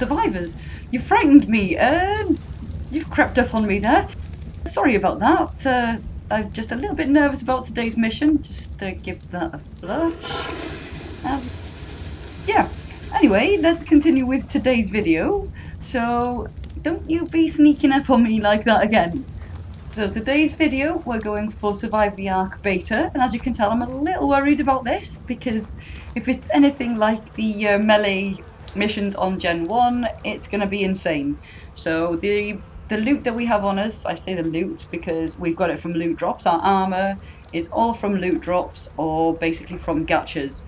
survivors. You frightened me. You've crept up on me there. Sorry about that. I'm just a little bit nervous about today's mission. Just give that a flush. Yeah. Anyway, let's continue with today's video. So, don't you be sneaking up on me like that again. So today's video, we're going for Survive the Ark beta, and as you can tell, I'm a little worried about this, because if it's anything like the melee missions on Gen 1, it's going to be insane. So the loot that we have on us, I say the loot because we've got it from loot drops, our armour is all from loot drops, or basically from gachas.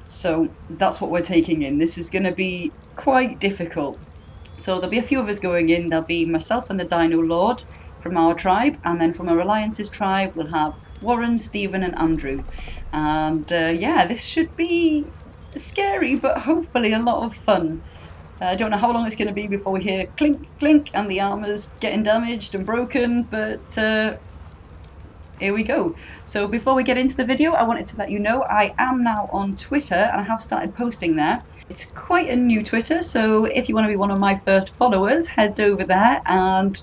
So that's what we're taking in. This is going to be quite difficult. So there'll be a few of us going in. There'll be myself and the Dino Lord from our tribe, and then from our Alliance's tribe we'll have Warren, Stephen and Andrew. And yeah, this should be scary, but hopefully a lot of fun. I don't know how long it's going to be before we hear clink, clink, and the armour's getting damaged and broken, but here we go. So before we get into the video, I wanted to let you know I am now on Twitter, and I have started posting there. It's quite a new Twitter, so if you want to be one of my first followers, head over there and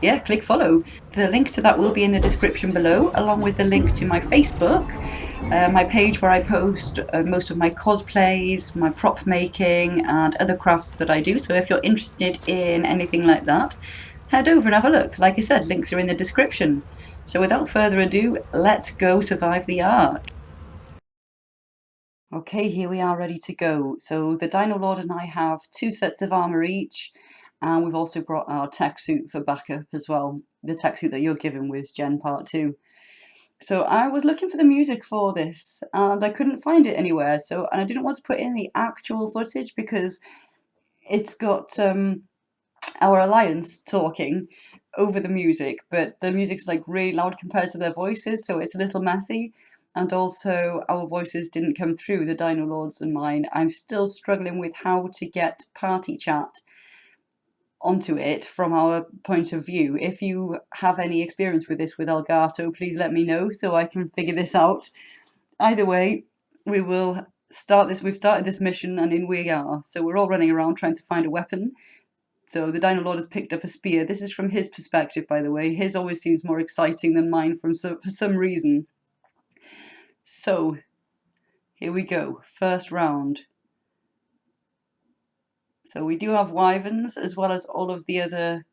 yeah, click follow. The link to that will be in the description below, along with the link to my Facebook, my page where I post most of my cosplays, my prop making and other crafts that I do. So if you're interested in anything like that, head over and have a look. Like I said, links are in the description. So without further ado, let's go survive the Ark. Okay, here we are ready to go. So the Dino Lord and I have 2 sets of armour each, and we've also brought our tech suit for backup as well. The tech suit that you're given with Gen Part 2. So I was looking for the music for this, and I couldn't find it anywhere. And I didn't want to put in the actual footage because it's got our Alliance talking over the music, but the music's like really loud compared to their voices, so it's a little messy. And also our voices didn't come through, the Dino Lords and mine. I'm still struggling with how to get party chat onto it from our point of view. If you have any experience with this with Elgato, please let me know so I can figure this out. Either way, we will start this. We've started this mission and in we are. So we're all running around trying to find a weapon. So the Dino Lord has picked up a spear. This is from his perspective, by the way. His always seems more exciting than mine for some reason. So, here we go. First round. So we do have wyverns as well as all of the other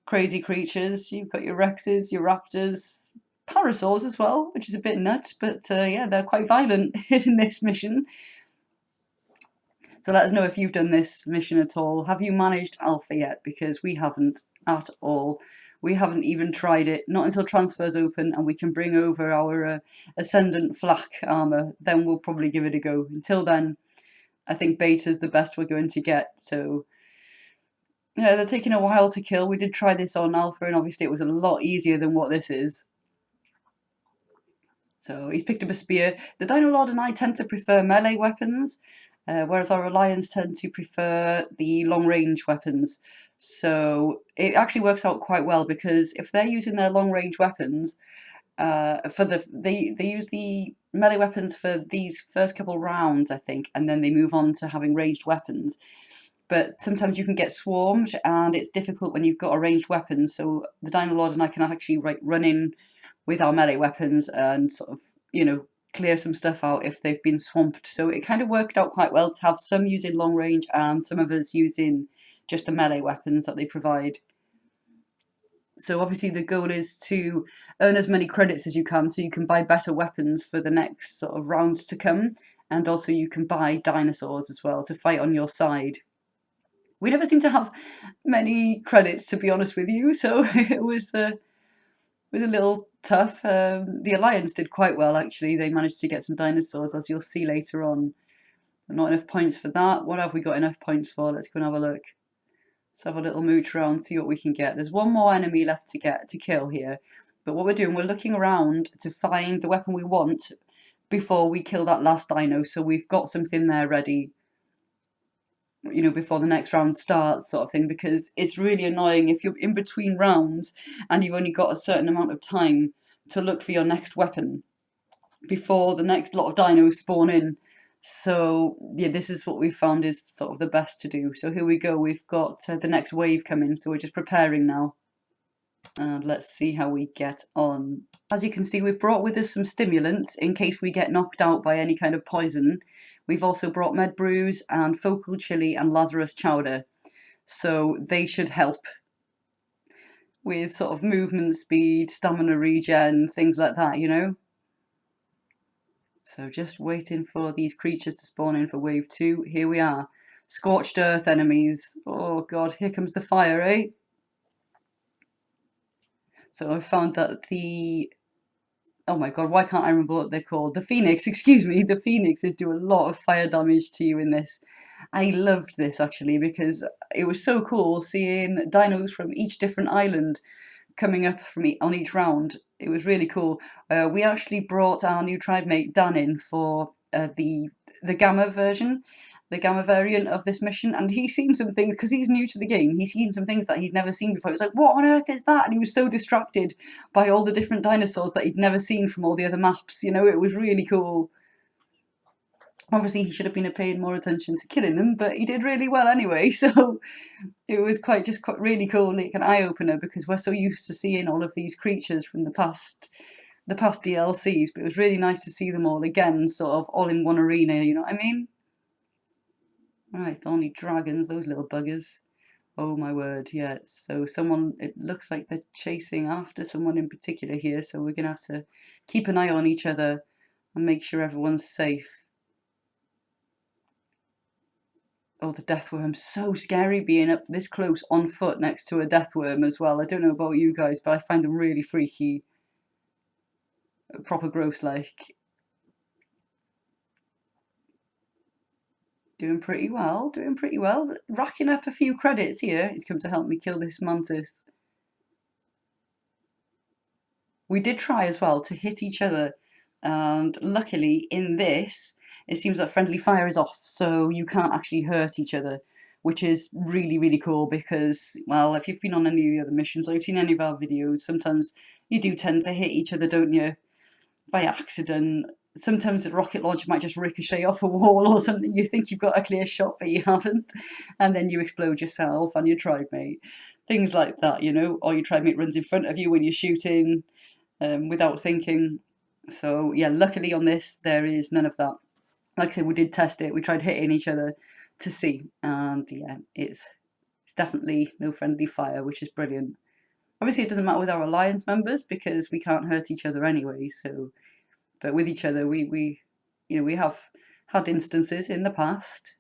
crazy creatures. You've got your rexes, your raptors, parasaurs as well, which is a bit nuts, but yeah, they're quite violent in this mission. So let us know if you've done this mission at all. Have you managed alpha yet? Because we haven't at all. We haven't even tried it, not until transfers open and we can bring over our Ascendant flak armour, then we'll probably give it a go. Until then, I think beta's the best we're going to get. So yeah, they're taking a while to kill. We did try this on alpha and obviously it was a lot easier than what this is. So he's picked up a spear. The Dino Lord and I tend to prefer melee weapons, whereas our Alliance tend to prefer the long-range weapons. So it actually works out quite well, because if they're using their long-range weapons, they use the melee weapons for these first couple rounds, I think, and then they move on to having ranged weapons. But sometimes you can get swarmed, and it's difficult when you've got a ranged weapon. So the Dino Lord and I can actually run in with our melee weapons and sort of, you know, clear some stuff out if they've been swamped. So it kind of worked out quite well to have some using long range and some of us using just the melee weapons that they provide. So obviously the goal is to earn as many credits as you can so you can buy better weapons for the next sort of rounds to come, and also you can buy dinosaurs as well to fight on your side. We never seem to have many credits, to be honest with you, so it was a little tough. The Alliance did quite well, actually. They managed to get some dinosaurs, as you'll see later on. Not enough points for that. What have we got enough points for? Let's go and have a look. Let's have a little mooch around, see what we can get. There's one more enemy left to kill here. But what we're doing, we're looking around to find the weapon we want before we kill that last dino. So we've got something there ready, you know, before the next round starts, sort of thing, because it's really annoying if you're in between rounds and you've only got a certain amount of time to look for your next weapon before the next lot of dinos spawn in. So yeah, this is what we found is sort of the best to do. So here we go, we've got the next wave coming, so we're just preparing now. And let's see how we get on. As you can see, we've brought with us some stimulants in case we get knocked out by any kind of poison. We've also brought med brews and focal chili and Lazarus chowder. So they should help with sort of movement speed, stamina regen, things like that, you know? So just waiting for these creatures to spawn in for wave 2. Here we are. Scorched earth enemies. Oh god, here comes the fire, eh? So I found that oh my god, why can't I remember what they're called? The Phoenix, excuse me, the Phoenixes do a lot of fire damage to you in this. I loved this actually because it was so cool seeing dinos from each different island coming up from on each round. It was really cool. We actually brought our new tribe mate Dan in for the Gamma version, the Gamma variant of this mission, and he's seen some things because he's new to the game. He's seen some things that he's never seen before. He was like, "What on earth is that?" And he was so distracted by all the different dinosaurs that he'd never seen from all the other maps. You know, it was really cool. Obviously, he should have been paying more attention to killing them, but he did really well anyway. So it was quite really cool, like an eye opener, because we're so used to seeing all of these creatures from the past DLCs. But it was really nice to see them all again, sort of all in one arena. You know what I mean? Right, thorny dragons, those little buggers. Oh my word, yeah. So it looks like they're chasing after someone in particular here. So we're gonna have to keep an eye on each other and make sure everyone's safe. Oh, the deathworm, so scary being up this close on foot next to a deathworm as well. I don't know about you guys, but I find them really freaky. Proper gross like. Doing pretty well, doing pretty well. Racking up a few credits here. He's come to help me kill this mantis. We did try as well to hit each other, and luckily in this, it seems that friendly fire is off, so you can't actually hurt each other, which is really, really cool because, well, if you've been on any of the other missions or you've seen any of our videos, sometimes you do tend to hit each other, don't you, by accident. Sometimes the rocket launcher might just ricochet off a wall or something. You think you've got a clear shot, but you haven't, and then you explode yourself and your tribe mate. Things like that, you know, or your tribe mate runs in front of you when you're shooting without thinking. So yeah, luckily on this there is none of that. Like I said, we did test it. We tried hitting each other to see, and yeah, it's definitely no friendly fire, which is brilliant. Obviously, it doesn't matter with our alliance members because we can't hurt each other anyway. So, but with each other, we have had instances in the past.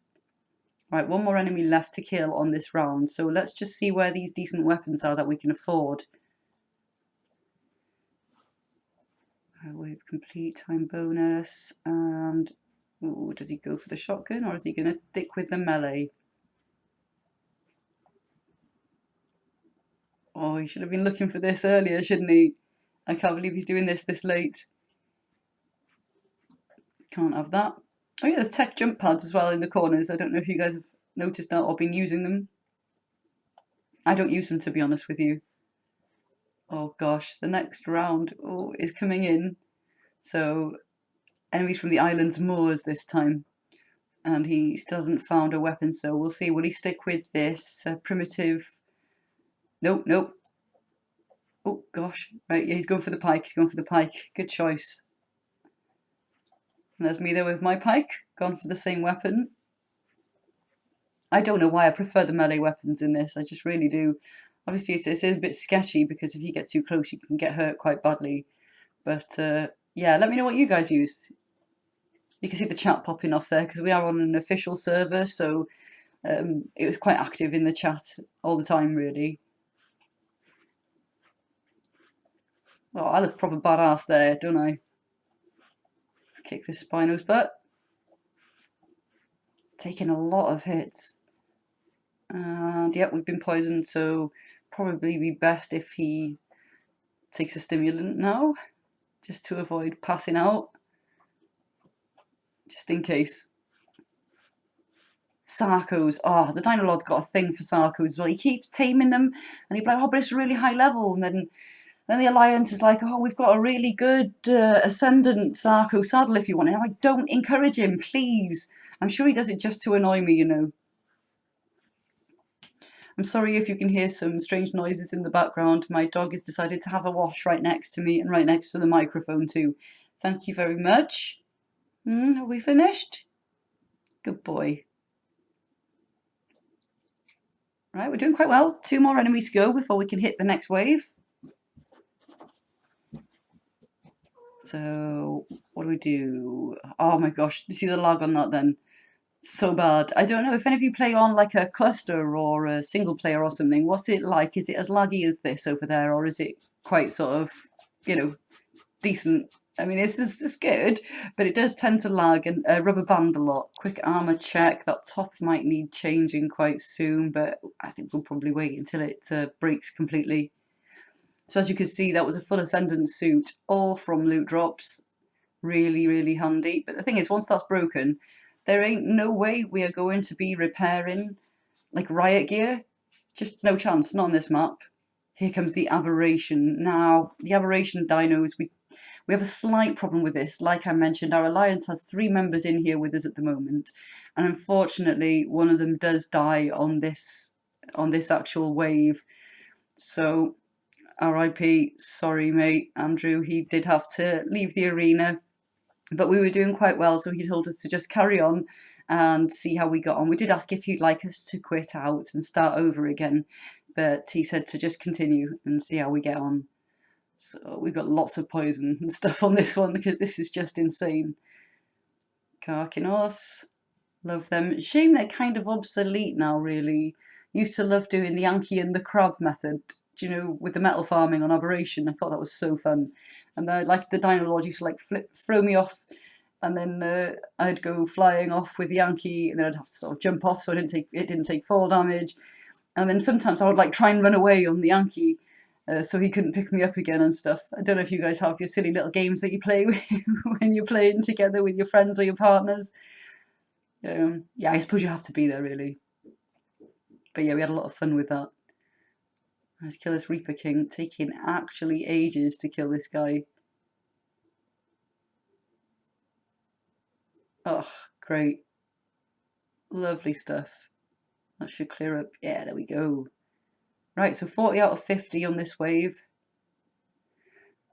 Right, one more enemy left to kill on this round. So let's just see where these decent weapons are that we can afford. With complete time bonus, and ooh, does he go for the shotgun or is he going to stick with the melee? Oh, he should have been looking for this earlier, shouldn't he? I can't believe he's doing this late. Can't have that. Oh yeah, there's tech jump pads as well in the corners. I don't know if you guys have noticed that or been using them. I don't use them, to be honest with you. Oh gosh, the next round is coming in. So enemies from the island's moors this time. And he still hasn't found a weapon, so we'll see. Will he stick with this primitive? Nope, nope. Oh gosh, right, yeah, he's going for the pike. He's going for the pike. Good choice. And there's me there with my pike, gone for the same weapon. I don't know why I prefer the melee weapons in this. I just really do. Obviously, it's a bit sketchy because if you get too close, you can get hurt quite badly. But yeah, let me know what you guys use. You can see the chat popping off there because we are on an official server, so it was quite active in the chat all the time, really. Oh, I look proper badass there, don't I? Let's kick this Spino's butt. Taking a lot of hits. And yep, we've been poisoned, so probably be best if he takes a stimulant now, just to avoid passing out. Just in case. Sarcos. Oh, the Dino Lord's got a thing for Sarcos as well. He keeps taming them, and he'd be like, oh, but it's a really high level, and then Then the Alliance is like, oh, we've got a really good Ascendant Sarko saddle if you want it. I'm like, don't encourage him, please. I'm sure he does it just to annoy me, you know. I'm sorry if you can hear some strange noises in the background. My dog has decided to have a wash right next to me and right next to the microphone too. Thank you very much. Are we finished? Good boy. Right, we're doing quite well. 2 more enemies to go before we can hit the next wave. So, what do we do? Oh my gosh, you see the lag on that then? So bad. I don't know if any of you play on like a cluster or a single player or something. What's it like? Is it as laggy as this over there, or is it quite sort of, you know, decent? I mean, it's good, but it does tend to lag and rubber band a lot. Quick armor check. That top might need changing quite soon, but I think we'll probably wait until it breaks completely. So as you can see, that was a full Ascendant suit, all from loot drops. Really, really handy. But the thing is, once that's broken, there ain't no way we are going to be repairing like riot gear. Just no chance, not on this map. Here comes the Aberration. Now, the Aberration dinos, we have a slight problem with this. Like I mentioned, our Alliance has 3 members in here with us at the moment. And unfortunately, one of them does die on this actual wave. So, RIP, sorry mate, Andrew, he did have to leave the arena. But we were doing quite well, so he told us to just carry on and see how we got on. We did ask if he'd like us to quit out and start over again, but he said to just continue and see how we get on. So we've got lots of poison and stuff on this one because this is just insane. Carcinos, love them. Shame they're kind of obsolete now, really. Used to love doing the Yankee and the crab method, you know, with the metal farming on Aberration. I thought that was so fun. And then like the Dino Lord used to like throw me off, and then I'd go flying off with the Yankee, and then I'd have to sort of jump off so it didn't take fall damage. And then sometimes I would like try and run away on the Yankee, so he couldn't pick me up again and stuff. I don't know if you guys have your silly little games that you play when you're playing together with your friends or your partners. Yeah, I suppose you have to be there really. But yeah, we had a lot of fun with that. Let's kill this Reaper King. Taking actually ages to kill this guy. Oh, great. Lovely stuff. That should clear up. Yeah, there we go. Right, so 40 out of 50 on this wave.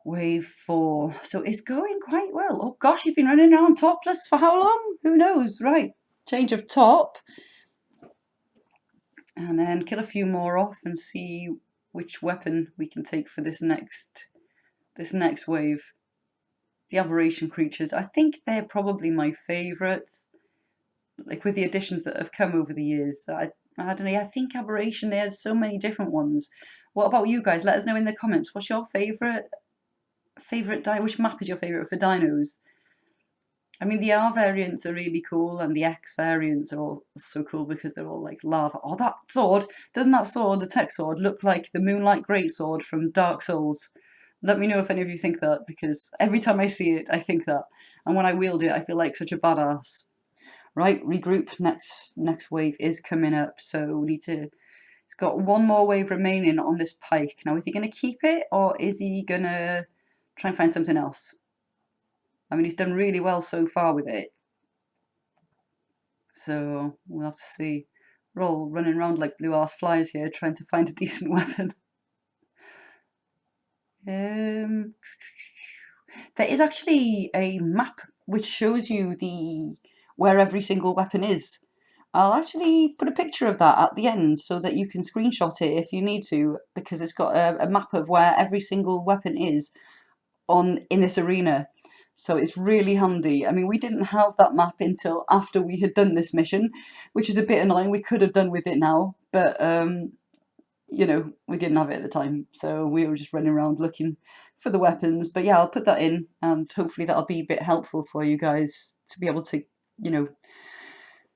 Wave 4. So it's going quite well. Oh gosh, you've been running around topless for how long? Who knows? Right, change of top. And then kill a few more off and see which weapon we can take for this next wave. The Aberration creatures, I think they're probably my favourites. Like with the additions that have come over the years. I don't know, I think Aberration, they had so many different ones. What about you guys? Let us know in the comments. What's your favourite dino? Which map is your favourite for dinos? I mean, the R variants are really cool, and the X variants are all so cool because they're all like lava. Oh, that sword! Doesn't that sword, the tech sword, look like the Moonlight Greatsword from Dark Souls? Let me know if any of you think that, because every time I see it, I think that. And when I wield it, I feel like such a badass. Right, regroup. Next wave is coming up, so we need to... He's got 1 more wave remaining on this pike. Now, is he going to keep it, or is he going to try and find something else? I mean, he's done really well so far with it. So, we'll have to see. We're all running around like blue-ass flies here, trying to find a decent weapon. There is actually a map which shows you where every single weapon is. I'll actually put a picture of that at the end so that you can screenshot it if you need to, because it's got a map of where every single weapon is in this arena. So it's really handy. I mean, we didn't have that map until after we had done this mission, which is a bit annoying. We could have done with it now, but you know, we didn't have it at the time, so we were just running around looking for the weapons. But yeah, I'll put that in, and hopefully that'll be a bit helpful for you guys to be able to, you know,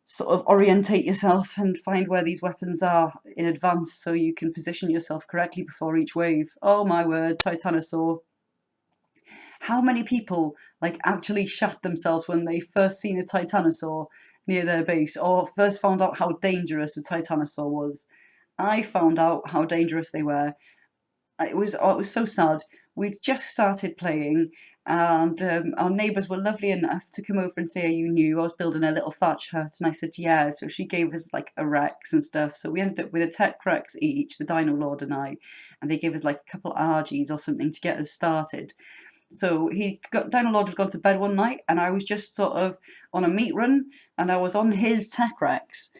sort of orientate yourself and find where these weapons are in advance so you can position yourself correctly before each wave. Oh my word, Titanosaur. How many people like actually shat themselves when they first seen a Titanosaur near their base, or first found out how dangerous a Titanosaur was? I found out how dangerous they were it was so sad. We'd just started playing, and our neighbours were lovely enough to come over and say, "Are you new?" I was building a little thatch hut, and I said, "Yeah." So she gave us like a Rex and stuff. So we ended up with a Tech Rex each, the Dino Lord and I, and they gave us like a couple RGs or something to get us started. So Dino Lord had gone to bed one night, and I was just sort of on a meat run, and I was on his Tech Rex,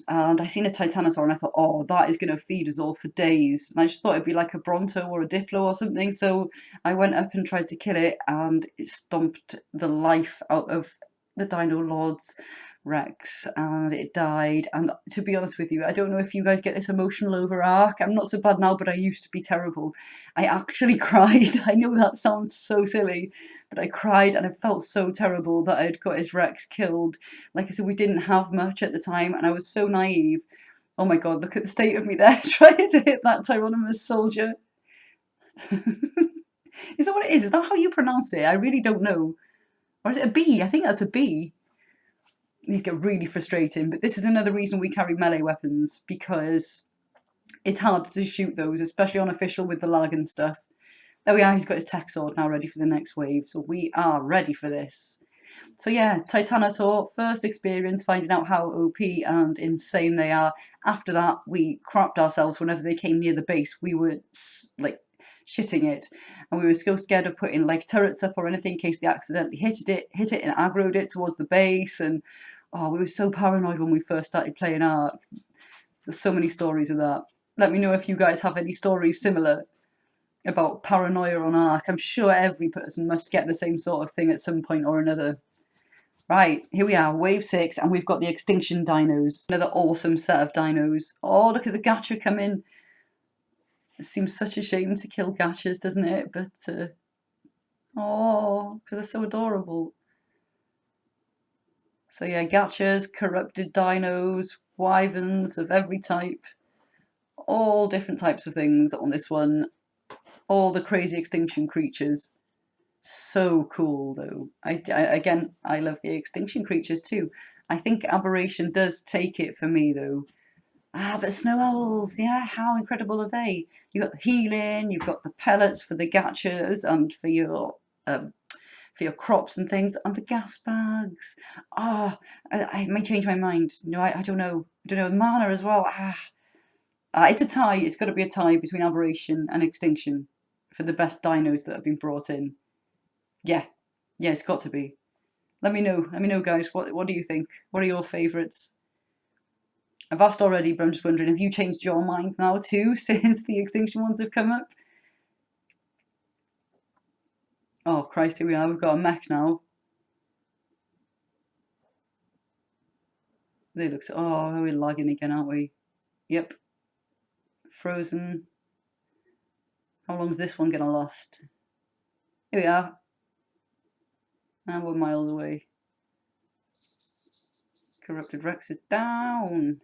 and I seen a Titanosaur, and I thought, oh, that is going to feed us all for days. And I just thought it'd be like a Bronto or a Diplo or something. So I went up and tried to kill it, and it stomped the life out of the Dino Lord's Rex, and it died. And to be honest with you, I don't know if you guys get this emotional over ARK. I'm not so bad now, but I used to be terrible. I actually cried. I know that sounds so silly, but I cried, and I felt so terrible that I'd got his Rex killed. Like I said, we didn't have much at the time, and I was so naive. Oh my god, look at the state of me there, trying to hit that Tyrannosaurus soldier. Is that what it is? Is that how you pronounce it? I really don't know. Or is it a bee? I think that's a bee. These get really frustrating, but this is another reason we carry melee weapons, because it's hard to shoot those, especially on official with the lag and stuff. There we are, he's got his tech sword now ready for the next wave, so we are ready for this. So yeah, Titanosaur, first experience finding out how OP and insane they are. After that, we crapped ourselves whenever they came near the base. We were like shitting it, and we were so scared of putting like turrets up or anything in case they accidentally hit it and aggroed it towards the base. And oh, we were so paranoid when we first started playing ARK. There's so many stories of that. Let me know if you guys have any stories similar about paranoia on ARK. I'm sure every person must get the same sort of thing at some point or another. Right, here we are, wave 6, and we've got the extinction dinos. Another awesome set of dinos. Oh, look at the gacha come in. It seems such a shame to kill gachas, doesn't it? But, oh, because they're so adorable. So yeah, gachas, corrupted dinos, wyverns of every type. All different types of things on this one. All the crazy extinction creatures. So cool though. Again, I love the extinction creatures too. I think Aberration does take it for me though. Ah, but snow owls, yeah, how incredible are they? You've got the healing, you've got the pellets for the gachas and for your crops and things, and the gas bags. Ah, I may change my mind. No, I don't know. I don't know, the mana as well. It's a tie. It's got to be a tie between Aberration and Extinction for the best dinos that have been brought in. Yeah, it's got to be. Let me know, guys. What do you think? What are your favourites? I've asked already, but I'm just wondering, have you changed your mind now too since the extinction ones have come up? Oh Christ, here we are. We've got a mech now. They look so. Oh, we're lagging again, aren't we? Yep. Frozen. How long's this one gonna last? Here we are. And we're miles away. Corrupted Rex is down.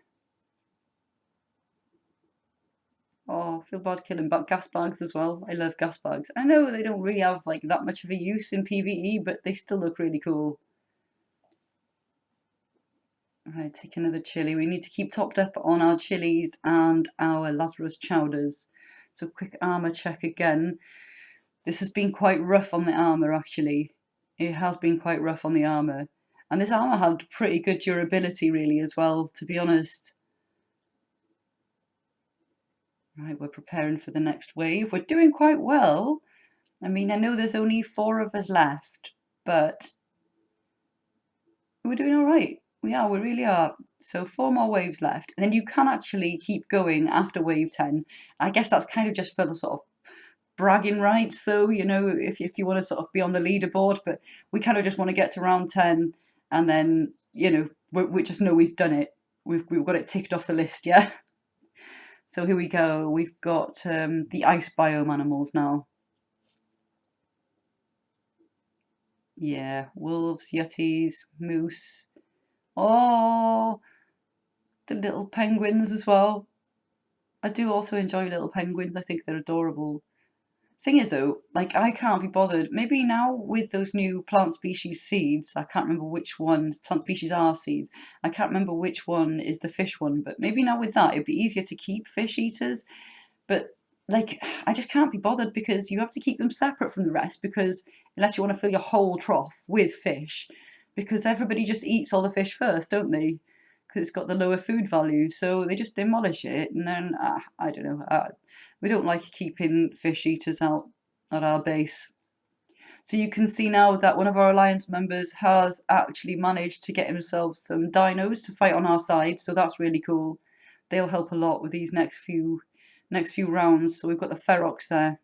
Oh, I feel bad killing gas bags as well. I love gas bags. I know they don't really have like that much of a use in PvE, but they still look really cool. Right, take another chili. We need to keep topped up on our chilies and our Lazarus chowders. So quick armor check again. This has been quite rough on the armor actually. It has been quite rough on the armor. And this armor had pretty good durability really as well, to be honest. Right, we're preparing for the next wave. We're doing quite well. I mean, I know there's only 4 of us left, but we're doing all right. We really are. So 4 more waves left. And then you can actually keep going after wave 10. I guess that's kind of just for the sort of bragging rights though, you know, if you want to sort of be on the leaderboard, but we kind of just want to get to round 10 and then, you know, we just know we've done it. We've got it ticked off the list, yeah? So here we go. We've got the ice biome animals now. Yeah, wolves, yetis, moose. Oh, the little penguins as well. I do also enjoy little penguins. I think they're adorable. Thing is though, like I can't be bothered. Maybe now with those new plant species seeds, I can't remember which one, plant species are seeds. I can't remember which one is the fish one, but maybe now with that it'd be easier to keep fish eaters. But like, I just can't be bothered because you have to keep them separate from the rest, because unless you want to fill your whole trough with fish, because everybody just eats all the fish first, don't they? Because it's got the lower food value, so they just demolish it, and then I don't know. We don't like keeping fish eaters out at our base. So you can see now that one of our alliance members has actually managed to get himself some dinos to fight on our side, so that's really cool. They'll help a lot with these next few rounds. So we've got the Ferox there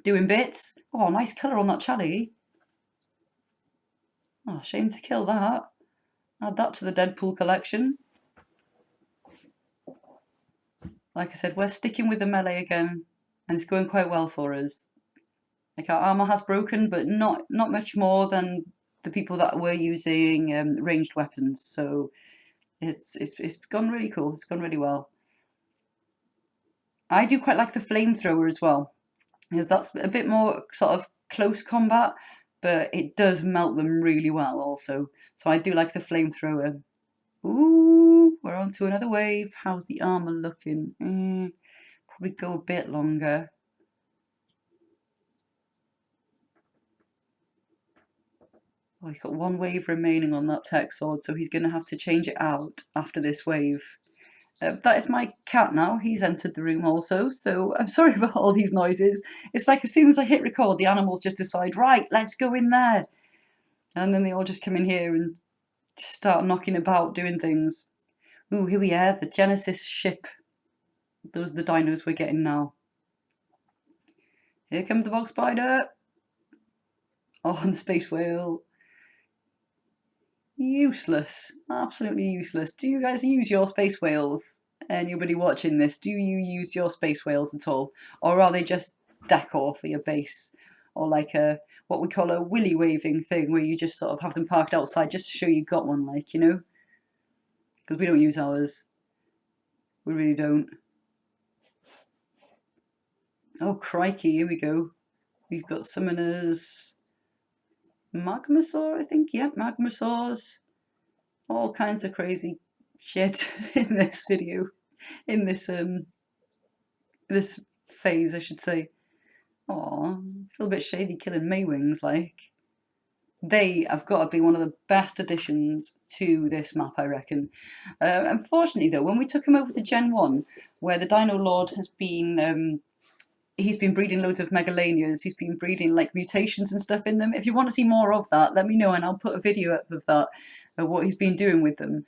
doing bits. Oh, nice colour on that Charlie. Oh, shame to kill that. Add that to the Deadpool collection. Like I said, we're sticking with the melee again, and it's going quite well for us. Like, our armour has broken, but not much more than the people that were using ranged weapons. So it's gone really cool. It's gone really well. I do quite like the flamethrower as well, because that's a bit more sort of close combat, but it does melt them really well also. So I do like the flamethrower. Ooh, we're on to another wave. How's the armour looking? Probably go a bit longer. Oh, he's got one wave remaining on that tech sword, so he's going to have to change it out after this wave. That is my cat now. He's entered the room also, so I'm sorry about all these noises. It's like as soon as I hit record, the animals just decide, right, let's go in there. And then they all just come in here and start knocking about, doing things. Ooh, here we are, the Genesis ship. Those are the dinos we're getting now. Here comes the bog spider. Oh, and the space whale. Useless. Absolutely useless. Do you guys use your space whales? Anybody watching this, do you use your space whales at all? Or are they just decor for your base? Or like a, what we call a willy waving thing, where you just sort of have them parked outside just to show you got one, like, you know? Because we don't use ours. We really don't. Oh, crikey, here we go. We've got summoners. Magmasaur, I think. Yep, Magmasaurs. All kinds of crazy shit in this video. In this this phase, I should say. Aw, feel a bit shady killing Maywings, like. They have got to be one of the best additions to this map, I reckon. Unfortunately, though, when we took him over to Gen 1, where the Dino Lord has been he's been breeding loads of megalanias, he's been breeding like mutations and stuff in them. If you want to see more of that, let me know and I'll put a video up of that, of what he's been doing with them.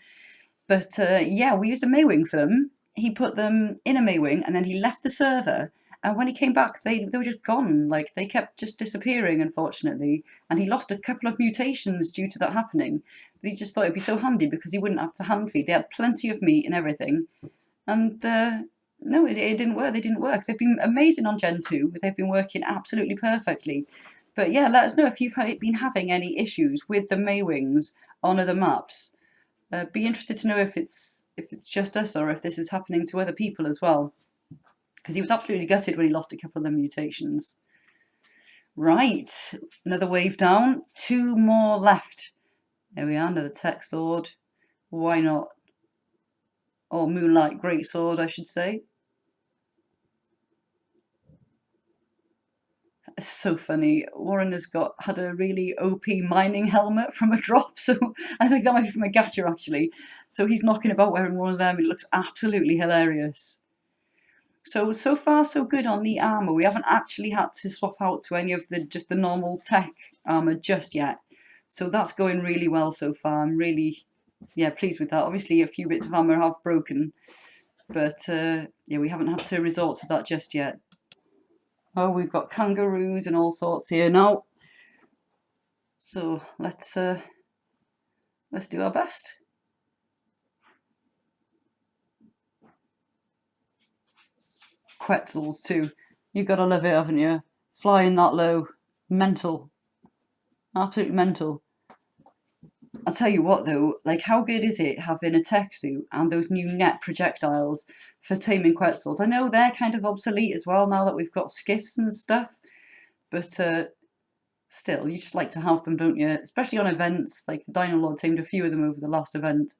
But yeah, we used a Maywing for them. He put them in a Maywing and then he left the server. And when he came back, they were just gone. Like, they kept just disappearing, unfortunately. And he lost a couple of mutations due to that happening. But he just thought it'd be so handy because he wouldn't have to hand feed. They had plenty of meat and everything. And no, it didn't work. They didn't work. They've been amazing on Gen 2. They've been working absolutely perfectly. But yeah, let us know if you've been having any issues with the Maywings on other maps. Be interested to know if it's just us or if this is happening to other people as well. Because he was absolutely gutted when he lost a couple of the mutations. Right, another wave down. 2 more left. There we are, another tech sword. Why not? Or Moonlight Greatsword, I should say. It's so funny. Warren has had a really OP mining helmet from a drop, so I think that might be from a gacha actually. So he's knocking about wearing one of them. It looks absolutely hilarious. So far so good on the armour. We haven't actually had to swap out to any of just the normal tech armour just yet. So that's going really well so far. I'm really, yeah, pleased with that. Obviously a few bits of armour have broken, but yeah, we haven't had to resort to that just yet. Oh, we've got kangaroos and all sorts here now. So let's do our best. Quetzals too. You've got to love it, haven't you? Flying that low. Mental. Absolutely mental. I'll tell you what though, like, how good is it having a tech suit and those new net projectiles for taming Quetzals? I know they're kind of obsolete as well now that we've got skiffs and stuff, but still, you just like to have them, don't you? Especially on events, like the Dino Lord tamed a few of them over the last event.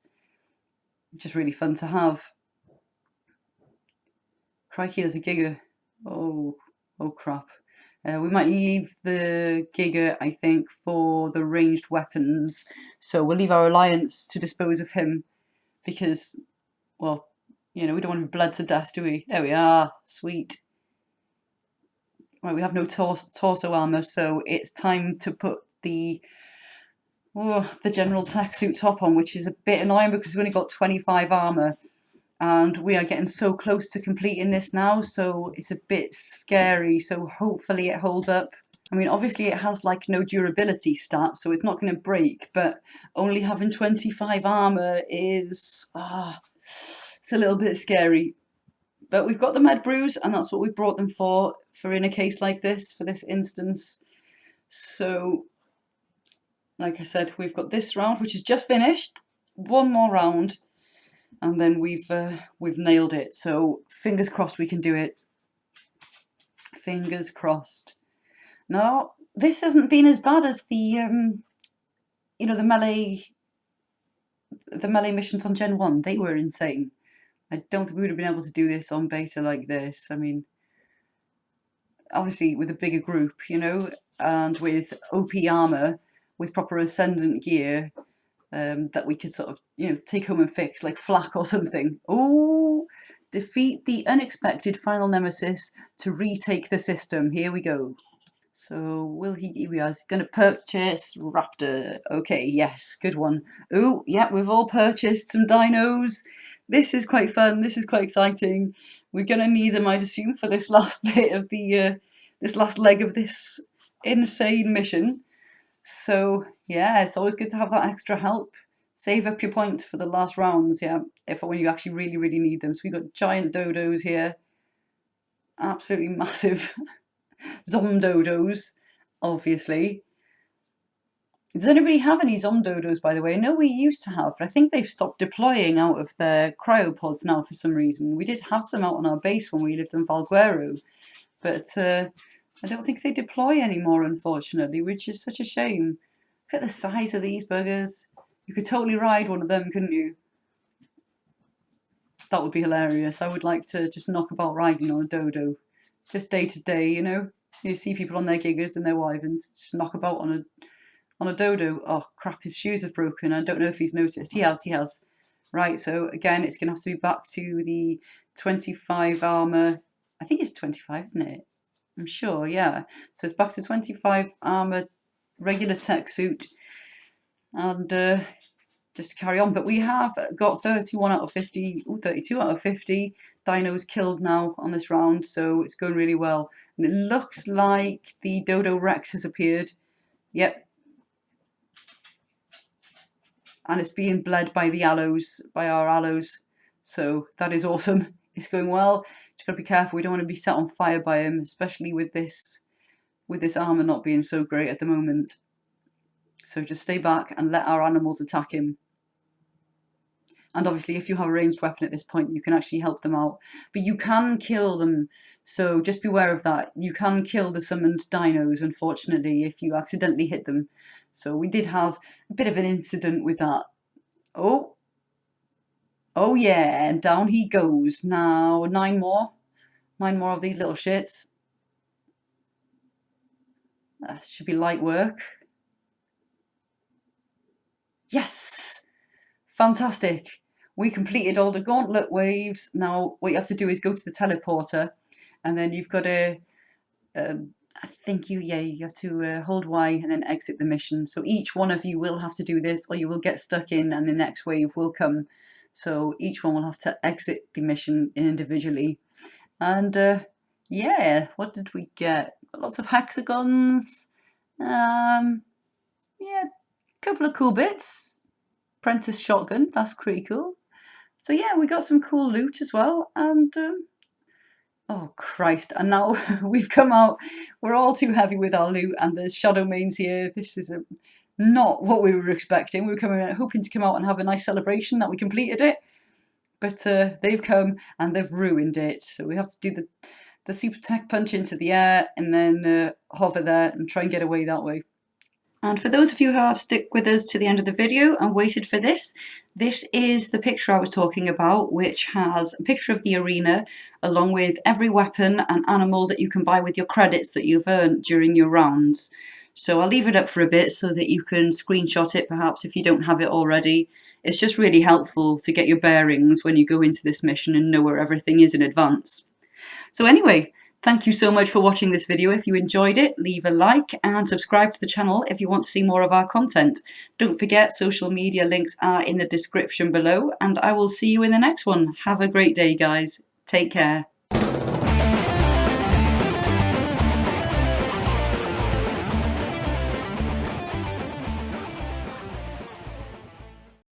Which is really fun to have. Crikey, there's a Giga. Oh, oh crap. We might leave the Giga, I think, for the ranged weapons. So we'll leave our alliance to dispose of him because, well, we don't want to be bled to death, do we? There we are. Sweet. Right, we have no torso armor, so it's time to put the general tech suit top on, which is a bit annoying because we've only got 25 armor. And we are getting so close to completing this now, so it's a bit scary. So hopefully it holds up. I mean, obviously it has like no durability stat, so it's not going to break, but only having 25 armor is, it's a little bit scary. But we've got the med brews, and that's what we brought them for in a case like this, for this instance. So, like I said, we've got this round, which is just finished. One more round, and then we've nailed it. So fingers crossed we can do it. Fingers crossed. No, this hasn't been as bad as the melee missions on Gen 1. They were insane. I don't think we would have been able to do this on beta like this. I mean, obviously with a bigger group, and with OP armor, with proper ascendant gear, that we could sort of, take home and fix, like flak or something. Oh, defeat the unexpected final nemesis to retake the system. Here we go. So will he? Here we are. He's going to purchase Raptor. Okay, yes, good one. Oh, yeah, we've all purchased some dinos. This is quite fun. This is quite exciting. We're going to need them, I'd assume, for this last bit of this last leg of this insane mission. So yeah, it's always good to have that extra help. Save up your points for the last rounds, yeah, when you actually really, really need them. So we've got giant dodos here. Absolutely massive. Zomdodos, obviously. Does anybody have any Zomdodos, by the way? I know we used to have, but I think they've stopped deploying out of their cryopods now for some reason. We did have some out on our base when we lived in Valguero, but I don't think they deploy anymore, unfortunately, which is such a shame. Look at the size of these buggers. You could totally ride one of them, couldn't you? That would be hilarious. I would like to just knock about riding on a dodo. Just day to day, You see people on their giggers and their wyverns just knock about on a dodo. Oh crap, his shoes have broken. I don't know if he's noticed. He has. Right, so again, it's going to have to be back to the 25 armor. I think it's 25, isn't it? I'm sure, yeah. So it's back to 25 armor, regular tech suit, and just carry on. But we have got 31 out of 50, 32 out of 50 dinos killed now on this round, so it's going really well. And it looks like the Dodo Rex has appeared. Yep. And it's being bled by our aloes. So that is awesome. It's going well. Just got to be careful. We don't want to be set on fire by him, especially with this armor not being so great at the moment. So just stay back and let our animals attack him. And obviously, if you have a ranged weapon at this point, you can actually help them out. But you can kill them, so just beware of that. You can kill the summoned dinos, unfortunately, if you accidentally hit them. So we did have a bit of an incident with that. Oh yeah, and down he goes. Now, 9 more. 9 more of these little shits. That should be light work. Yes! Fantastic. We completed all the gauntlet waves. Now, what you have to do is go to the teleporter, and then you've got to, I think you have to hold Y and then exit the mission. So each one of you will have to do this, or you will get stuck in, and the next wave will come. So each one will have to exit the mission individually. And yeah, what did we get? Got lots of hexagons. Yeah, a couple of cool bits. Prentice shotgun, that's pretty cool. So yeah, we got some cool loot as well, and oh Christ, and now we've come out, we're all too heavy with our loot, and there's shadow mains here. This is not what we were expecting. We were coming out, hoping to come out and have a nice celebration that we completed it, but they've come and they've ruined it. So we have to do the super tech punch into the air and then hover there and try and get away that way. And for those of you who have stuck with us to the end of the video and waited for this, this is the picture I was talking about, which has a picture of the arena along with every weapon and animal that you can buy with your credits that you've earned during your rounds. So I'll leave it up for a bit so that you can screenshot it perhaps if you don't have it already. It's just really helpful to get your bearings when you go into this mission and know where everything is in advance. So anyway, thank you so much for watching this video. If you enjoyed it, leave a like and subscribe to the channel if you want to see more of our content. Don't forget, social media links are in the description below, and I will see you in the next one. Have a great day, guys. Take care.